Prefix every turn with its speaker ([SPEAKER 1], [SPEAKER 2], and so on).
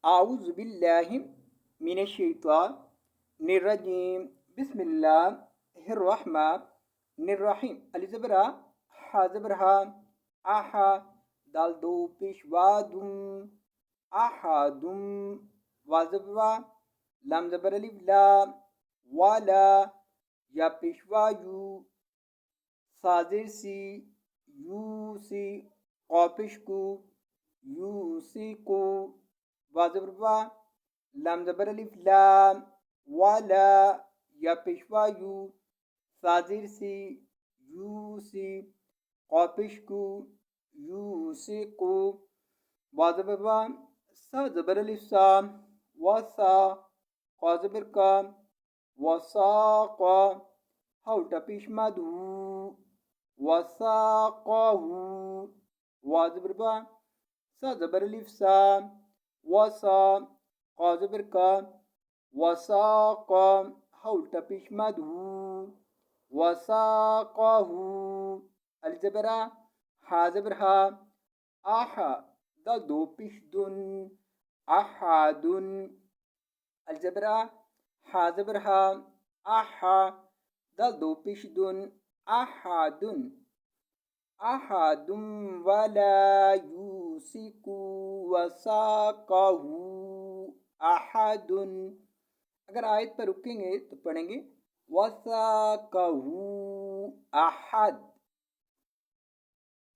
[SPEAKER 1] आऊज़ु बिल्लाहि मिनश्शैतानिर्रजीम बिस्मिल्लाहिर्रहमानिर्रहीम। अलिफ ज़बरा हा ज़बर हा आहा दाल दो पेशवा दुम आहादुम वा ज़बर वा लाम ज़बर अलिफ ला वाला या Peshwa you Sajir C you see कॉपिश को यू सी को वाजब वा लाम ज़बर अलिफ लाम वाला या Peshwa you Sajir C you see कॉपिश को यू सी को वाजब वा सा ज़बर अलिफ सा वसा क़ाज़बर का वसाक़ा हाउटा पेशमा दू वसाक़हू वाजबर बा सा ज़बर अलिफ सा वसा क़ाज़बर का वसाक़ा हाउटा पेशमा दू वसाक़हू अलिफ ज़बरा हा ज़बर हा आहा दा दो पेश दुन अहादुन अलिफ ज़बरा हा ज़बर हा आहा दा दो पेश दुन अहादुन अहादुम वला यूसिकु वसाक़हू अहादुन। अगर आयत पर रुकेंगे तो पढ़ेंगे वसाक़हू अहद